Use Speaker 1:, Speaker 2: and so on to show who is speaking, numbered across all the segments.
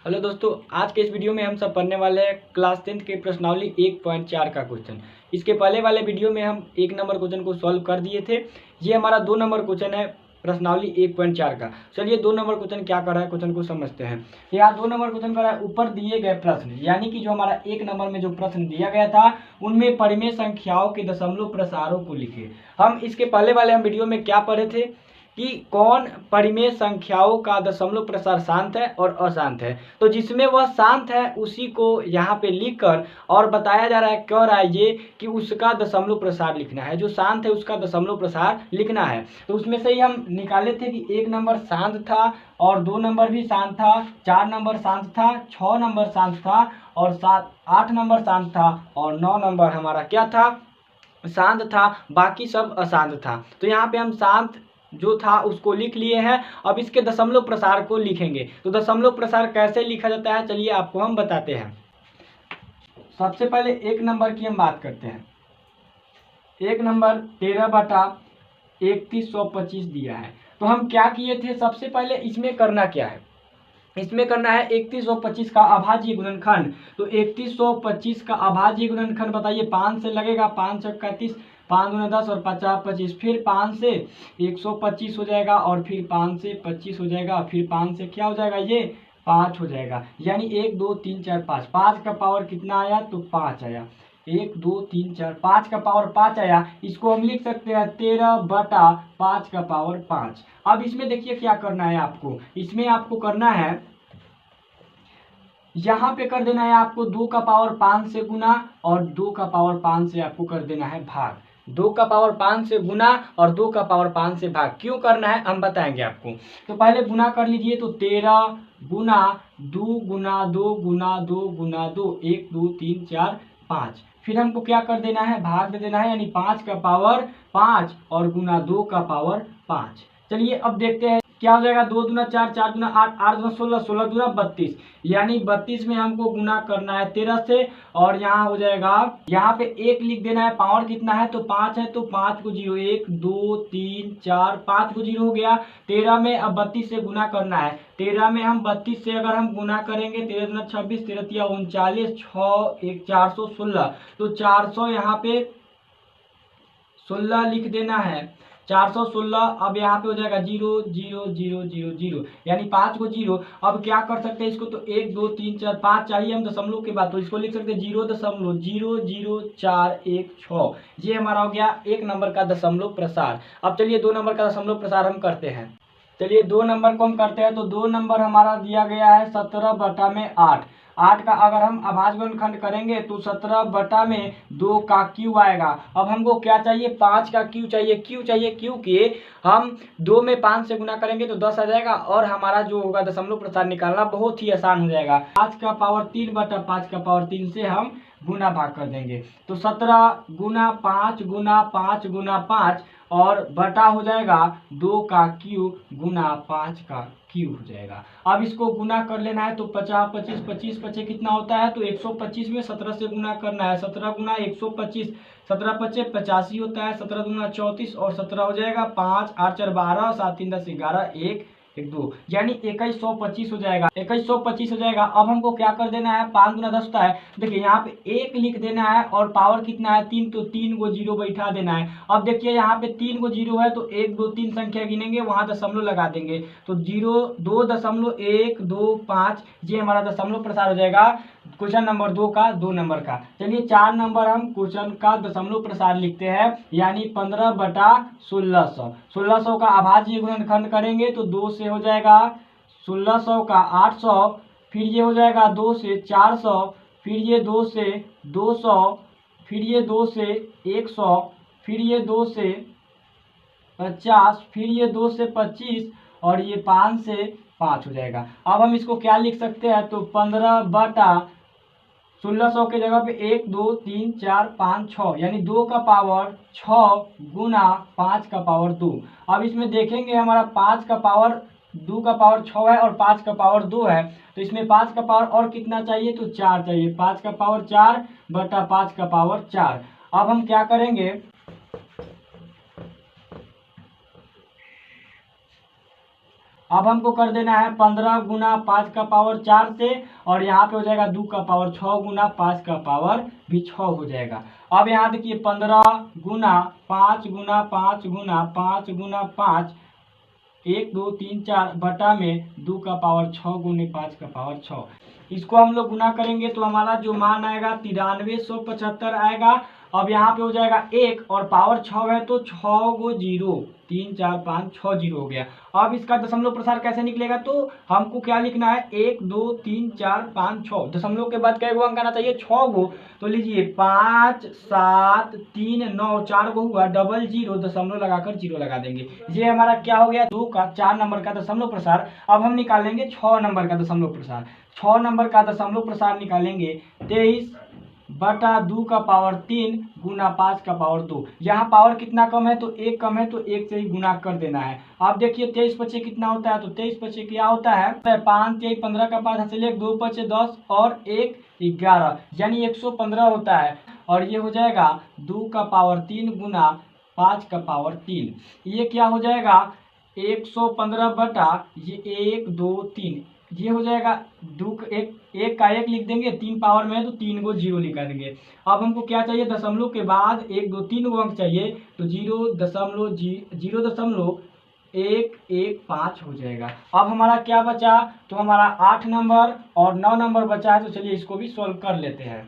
Speaker 1: Hello दोस्तों, आज के इस वीडियो में हम सब पढ़ने वाले हैं क्लास 10th के प्रश्नावली 1.4 का क्वेश्चन। इसके पहले वाले वीडियो में हम 1 नंबर क्वेश्चन को सॉल्व कर दिए थे। ये हमारा 2 नंबर क्वेश्चन है प्रश्नावली 1.4 का। चलिए 2 नंबर क्वेश्चन क्या कर रहा है क्वेश्चन को समझते हैं। यहाँ 2 नंबर क्वेश्चन कर रहा है, ऊपर दिए गए प्रश्न यानी कि जो हमारा 1 नंबर में जो प्रश्न दिया गया था उनमें परिमेय संख्याओं के दशमलव प्रसारों को लिखे। हम इसके पहले वाले हम वीडियो में क्या पढ़े थे कि कौन परिमेय संख्याओं का दशमलव प्रसार शांत है और अशांत है। तो जिसमें वह शांत है उसी को यहाँ पे लिखकर और बताया जा रहा है, कह रहा है ये कि उसका दशमलव प्रसार लिखना है। जो शांत है उसका दशमलव प्रसार लिखना है। तो उसमें से ही हम निकाले थे कि 1 नंबर शांत था और 2 नंबर भी शांत था, 4 नंबर शांत था, 6 नंबर शांत था और 8 नंबर शांत था और 9 नंबर हमारा क्या था, शांत था। बाकी सब अशांत था। तो यहाँ पे हम शांत जो था उसको लिख लिए हैं। अब इसके दशमलव प्रसार को लिखेंगे। तो दशमलव प्रसार कैसे लिखा जाता है चलिए आपको हम बताते हैं। सबसे पहले 1 नंबर की हम बात करते हैं। 1 नंबर 13/3125 दिया है। तो हम क्या किए थे, सबसे पहले इसमें करना क्या है, इसमें करना है 3125 का अभाज्य गुणनखंड। तो 3125 का अभाज्य गुणनखंड बताइए, 5 से लगेगा, 5 चौका 30, 5 दूना 10 और 50 25, फिर 5 से 125 हो जाएगा और फिर 5 से 25 हो जाएगा, फिर 5 से क्या हो जाएगा, ये 5 हो जाएगा। यानी 1 2 3 4 5, 5 का पावर कितना आया, तो 5 आया। 1 2 3 4 5 का पावर 5 आया। इसको हम लिख सकते हैं 13/5 का पावर 5। अब इसमें देखिए क्या करना है आपको, इसमें आपको करना है, यहाँ पे कर देना है आपको 2 का पावर 5 से गुना और 2 का पावर 5 से आपको कर देना है भाग। 2 का पावर 5 से गुना और 2 का पावर 5 से भाग क्यों करना है हम बताएंगे आपको। तो पहले गुना कर लीजिए, तो 13 गुना 2 गुना 2 गुना 2 गुना 2, 1 2 3 4 5। फिर हमको क्या कर देना है, भाग दे देना है, यानी 5 का पावर 5 और गुना 2 का पावर 5। चलिए अब देखते हैं क्या हो जाएगा, 2 दूना 4, 4 दूना 8, 8 दूना 16, 16 दूना 32, यानी 32 में हमको गुना करना है 13 से और यहाँ हो जाएगा, यहाँ पे 1 लिख देना है। पावर कितना है, तो 5 है, तो 5 को 0, 1 2 3 4 5 को 0 हो गया। 13 में अब 32 से गुना करना है। 13 में हम 32 से अगर हम गुना करेंगे, 13 दूना 26, 13 तिया 39, 6 1 416, तो 400 यहाँ पे 16 लिख देना है, 416। अब यहाँ पे हो जाएगा 0 0 0 0 0, यानी 5 को 0। अब क्या कर सकते हैं इसको, तो 1 2 3 4 5 चाहिए हम दशमलव के बाद, तो इसको लिख सकते हैं 0.00416। ये हमारा हो गया 1 नंबर का दशमलव प्रसार। अब चलिए 2 नंबर का दशमलव प्रसार हम करते हैं। चलिए 2 नंबर को हम करते हैं। तो 2 नंबर हमारा दिया गया है 17/8। 8 का अगर हम अभाज्य गुणनखंड करेंगे तो 17/2 का क्यूब आएगा। अब हमको क्या चाहिए, 5 का क्यू चाहिए। क्यों चाहिए, क्योंकि हम 2 में 5 से गुना करेंगे तो 10 आ जाएगा और हमारा जो होगा दशमलव प्रसार निकालना बहुत ही आसान हो जाएगा। 5 का पावर 3/5 का पावर 3 से हम गुना भाग कर देंगे। तो 17 गुना 5 गुना 5 गुना 5 और बटा हो जाएगा 2 का क्यूब गुना 5 का क्यूब हो जाएगा। अब इसको गुना कर लेना है, तो 50 25 25 25 कितना होता है, तो 125 में 17 से गुना करना है। 17 गुना 125, 17 25 85 होता है। 17 गुना 34 और 17 हो जाएगा 5 8 4 12, 7 3 10 11, 1 1 2, यानी 2125 हो जाएगा। 2125 हो जाएगा। अब हमको क्या कर देना है, 5 गुना 10 होता है, देखिए यहाँ पे 1 लिख देना है और पावर कितना है 3, तो 3 को 0 बैठा देना है। अब देखिए यहाँ पे 3 को 0 है, तो 1 2 3 संख्या गिनेंगे, वहां दशमलव लगा देंगे, तो 2.125, ये हमारा दशमलव प्रसार हो जाएगा क्वेश्चन नंबर 2 का, 2 नंबर का। चलिए 4 नंबर हम क्वेश्चन का दशमलव प्रसार लिखते हैं, यानी 15/1600। 1600 का अभाज्य गुणनखंड करेंगे तो 2 से हो जाएगा 1600 का 800, फिर ये हो जाएगा 2 से 400, फिर ये 2 से 200, फिर ये 2 से 100, फिर ये 2 से 50, फिर ये 2 से 25 और ये 5 से 5 हो जाएगा। अब हम इसको क्या लिख सकते हैं, तो 15/1600 के जगह पे 1 2 3 4 5 6, यानी 2 का पावर 6 गुना 5 का पावर 2। अब इसमें देखेंगे हमारा 5 का पावर 2 का पावर 6 है और 5 का पावर 2 है, तो इसमें 5 का पावर और कितना चाहिए, तो 4 चाहिए। 5 का पावर 4/5 का पावर 4। अब हम क्या करेंगे, अब हमको कर देना है 15 गुना 5 का पावर 4 से, और यहाँ पे हो जाएगा 2 का पावर 6 गुना 5 का पावर भी 6 हो जाएगा। अब यहाँ देखिए 15 गुना 5 गुना 5 गुना 5 गुना 5, 1 2 3 4 बटा में 2 का पावर 6 गुने 5 का पावर 6। इसको हम लोग गुना करेंगे तो हमारा जो मान आएगा 9375 आएगा। अब यहाँ पे हो जाएगा 1 और पावर 6 है तो 6 गो 0, 3 4 5 6 0 हो गया। अब इसका दशमलव प्रसार कैसे निकलेगा, तो हमको क्या लिखना है 1 2 3 4 5 6, दशमलव के बाद कै गो अंक आना चाहिए 6 गो। तो लीजिए 5 7 3 9 4 गो हुआ, डबल 0 दशमलव लगाकर 0 लगा देंगे। ये हमारा क्या हो गया 2 का 4 नंबर का दशमलव प्रसार। अब हम निकालेंगे 6 नंबर का दशमलव प्रसार। 6 नंबर का दशमलव प्रसार निकालेंगे 23 बटा 2 का पावर 3 गुना 5 का पावर 2। यहाँ पावर कितना कम है तो 1 कम है तो 1 से ही गुना कर देना है। अब देखिए 23 पचे कितना होता है, तो 23 पचे क्या होता है 5 3 15 का 5 हासिल 1, 2 पचे 10 और 1 11, यानी 115 होता है। और ये हो जाएगा 2 का पावर 3 गुना 5 का पावर 3। ये क्या हो जाएगा 115 बटा ये 1 2 3, ये हो जाएगा 2 एक का 1 लिख देंगे, 3 पावर में है तो 3 गो 0 लिखा देंगे। अब हमको क्या चाहिए दशमलव के बाद 1 2 3 गो अंक चाहिए, तो 0.115 हो जाएगा। अब हमारा क्या बचा, तो हमारा 8 नंबर और 9 नंबर बचा है। तो चलिए इसको भी सॉल्व कर लेते हैं।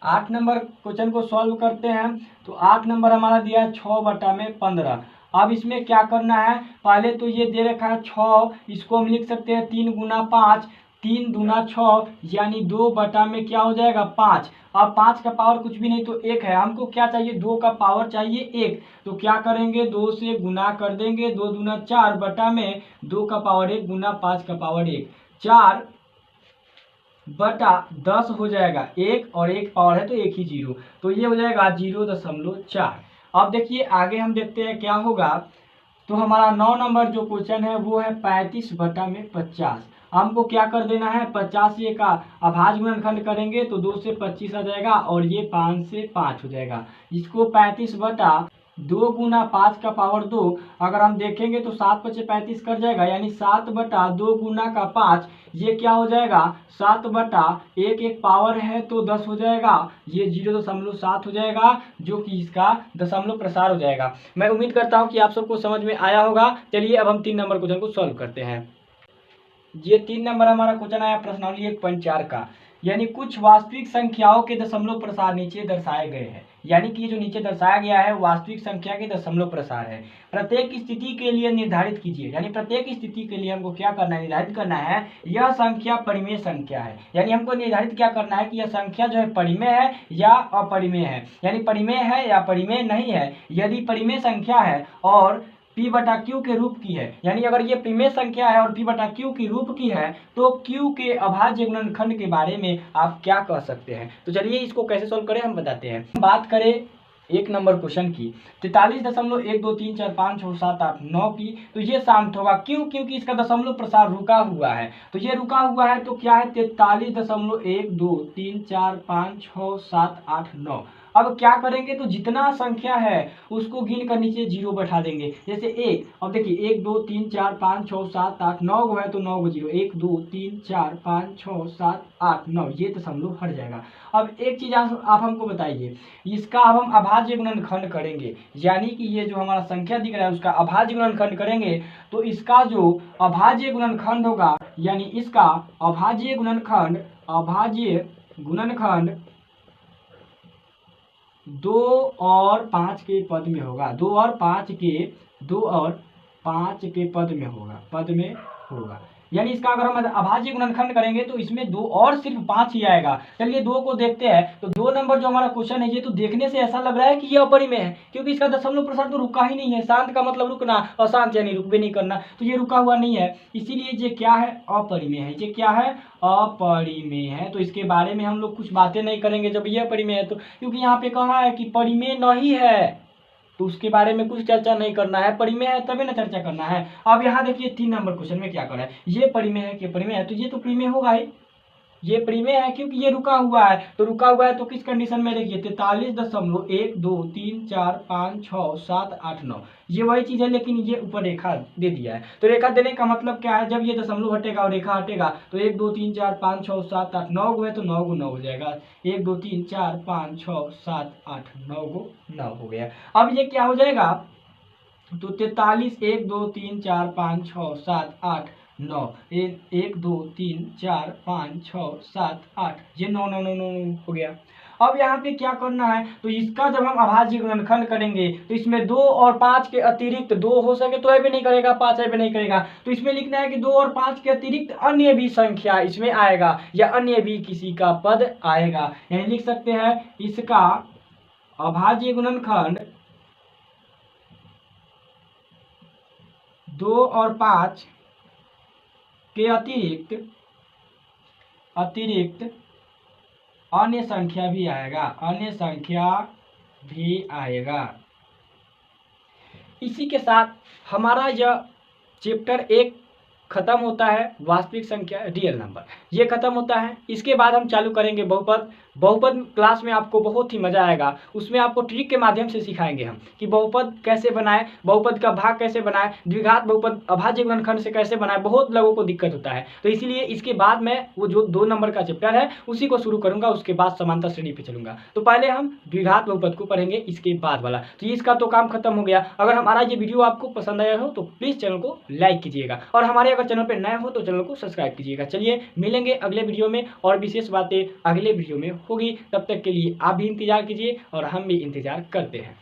Speaker 1: 8 नंबर क्वेश्चन को सॉल्व करते हैं। तो 8 नंबर हमारा दिया है 6 बटा में 15। अब इसमें क्या करना है, पहले तो ये दे रखा है 6, इसको हम लिख सकते हैं 3 गुना 5, 3 दूना 6, यानी 2 बटा में क्या हो जाएगा 5। अब 5 का पावर कुछ भी नहीं तो 1 है, हमको क्या चाहिए 2 का पावर चाहिए 1। तो क्या करेंगे 2 से गुना कर देंगे, 2 दूना 4 बटा में 2 का पावर 1 गुना 5 का पावर 1, 4 बटा 10 हो जाएगा। 1 और 1 पावर है तो 1 ही 0, तो ये हो जाएगा 0.4। अब देखिए आगे हम देखते हैं क्या होगा। तो हमारा 9 नंबर जो क्वेश्चन है वो है 35 बटा में 50। हमको क्या कर देना है 50 ये का अभाज्य गुणनखंड करेंगे तो 2 से 25 आ जाएगा और ये 5 से 5 हो जाएगा। इसको 35 बटा 2 गुना 5 का पावर 2, अगर हम देखेंगे तो 7 पचे 35 कर जाएगा, यानी 7 बटा 2 गुना का 5, ये क्या हो जाएगा 7 बटा 1 1 पावर है तो 10 हो जाएगा, ये 0.7 हो जाएगा, जो कि इसका दशमलव प्रसार हो जाएगा। मैं उम्मीद करता हूँ कि आप सबको समझ में आया होगा। चलिए अब हम 3 नंबर क्वेश्चन को सॉल्व करते हैं। ये 3 नंबर हमारा क्वेश्चन आया प्रश्नावली 1.4 का, यानी कुछ वास्तविक संख्याओं के दशमलव प्रसार नीचे दर्शाए गए हैं। यानी कि जो नीचे दर्शाया गया है वास्तविक संख्या के दशमलव प्रसार है। प्रत्येक स्थिति के लिए निर्धारित कीजिए, यानी प्रत्येक स्थिति के लिए हमको क्या करना है निर्धारित करना है यह संख्या परिमेय संख्या है। यानी हमको निर्धारित क्या करना है कि यह संख्या जो है परिमेय है या अपरिमेय है, यानी परिमेय है या परिमेय नहीं है। यदि परिमेय संख्या है और P बटा Q के रूप की है, यानी अगर ये परिमेय संख्या है और P बटा Q की रूप की है तो Q के अभाज्य गुणनखंड के बारे में आप क्या कह सकते हैं। तो चलिए इसको कैसे सोल्व करें हम बताते हैं। बात करें 1 नंबर क्वेश्चन की 43.1 2 3 4 5 6 7 8 9 की, तो ये शांत होगा क्यों, क्योंकि इसका दशमलव प्रसार रुका हुआ है। तो ये रुका हुआ है तो क्या है 43.1 2 3 4 5 6 7 8 9। अब क्या करेंगे तो जितना संख्या है उसको गिन कर नीचे 0 बैठा देंगे। जैसे 1, अब देखिए 1 2 3 4 5 6 7 8 9 गो है तो 9 गो 0, 1 2 3 4 5 6 7 8 9, ये दशमलव हट जाएगा। अब एक चीज आप हमको बताइए, इसका अब हम अभाज्य गुणनखंड करेंगे, यानी कि ये जो हमारा संख्या दिख रहा है उसका अभाज्य गुणनखंड करेंगे तो इसका जो अभाज्य गुणनखंड होगा, यानी इसका अभाज्य गुणनखंड 2 और 5 के पद में होगा। 2 और 5 के पद में होगा। यानी इसका अगर हम अभाज्य गुणनखंड करेंगे तो इसमें 2 और सिर्फ 5 ही आएगा। चलिए 2 को देखते हैं। तो 2 नंबर जो हमारा क्वेश्चन है ये तो देखने से ऐसा लग रहा है कि ये अपरिमेय है, क्योंकि इसका दशमलव प्रसार तो रुका ही नहीं है। शांत का मतलब रुकना, अशांत यानी रुक भी नहीं करना, तो ये रुका हुआ नहीं है, इसीलिए ये क्या है अपरिमेय है। ये क्या है अपरिमेय है। तो इसके बारे में हम लोग कुछ बातें नहीं करेंगे जब ये अपरिमेय है तो, क्योंकि यहाँ पे कहा है कि परिमेय नहीं है तो उसके बारे में कुछ चर्चा नहीं करना है। परिमेय है तभी ना चर्चा करना है। अब यहाँ देखिए 3 नंबर क्वेश्चन में क्या करना है, ये परिमेय है कि अपरिमेय है, तो ये तो परिमेय होगा ही। ये प्री में है क्योंकि ये रुका हुआ है, तो रुका हुआ है तो किस कंडीशन में देखिए 43.1 2 3 4 5 6 7 8 9, ये वही चीज है, लेकिन ये ऊपर रेखा दे दिया है। तो रेखा देने का मतलब क्या है, जब ये दशमलव हटेगा और रेखा हटेगा तो 1 2 3 4 5 6 7 8 9 गो है तो 9 गो 9 हो जाएगा। 1 2 3 4 5 6 7 8 9 गो 9 हो गया। अब ये क्या हो जाएगा, तो 43 1 2 3 4 5 6 7 8 9, 1 2 3 4 5 6 7 8, ये 9 9 9 9 हो गया। अब यहाँ पे क्या करना है, तो इसका जब हम अभाज्य गुणनखंड करेंगे तो इसमें 2 और 5 के अतिरिक्त 2 हो सके तो ऐ भी नहीं करेगा, 5 ऐ भी नहीं करेगा, तो इसमें लिखना है कि 2 और 5 के अतिरिक्त अन्य भी संख्या इसमें आएगा या अन्य भी किसी का पद आएगा। यानी लिख सकते हैं इसका अभाज्य गुणनखंड 2 और 5 के अतिरिक्त अन्य संख्या भी आएगा, अन्य संख्या भी आएगा। इसी के साथ हमारा यह चैप्टर 1 खत्म होता है, वास्तविक संख्या रियल नंबर, ये खत्म होता है। इसके बाद हम चालू करेंगे बहुपद। बहुपद क्लास में आपको बहुत ही मजा आएगा, उसमें आपको ट्रिक के माध्यम से सिखाएंगे हम कि बहुपद कैसे बनाए, बहुपद का भाग कैसे बनाए, द्विघात बहुपद अभाज्य गुणनखंड से कैसे बनाए। बहुत लोगों को दिक्कत होता है, तो इसीलिए इसके बाद मैं वो जो 2 नंबर का चैप्टर है उसी को शुरू करूंगा, उसके बाद समांतर श्रेणी पे चलूंगा। तो पहले हम द्विघात बहुपद को पढ़ेंगे, इसके बाद वाला। तो इसका तो काम खत्म हो गया। अगर हमारा ये वीडियो आपको पसंद आया हो तो प्लीज चैनल को लाइक कीजिएगा, और हमारे अगर चैनल पर नया हो तो चैनल को सब्सक्राइब कीजिएगा। चलिए मिलेंगे अगले वीडियो में, और विशेष बातें अगले वीडियो में होगी। तब तक के लिए आप भी इंतजार कीजिए और हम भी इंतजार करते हैं।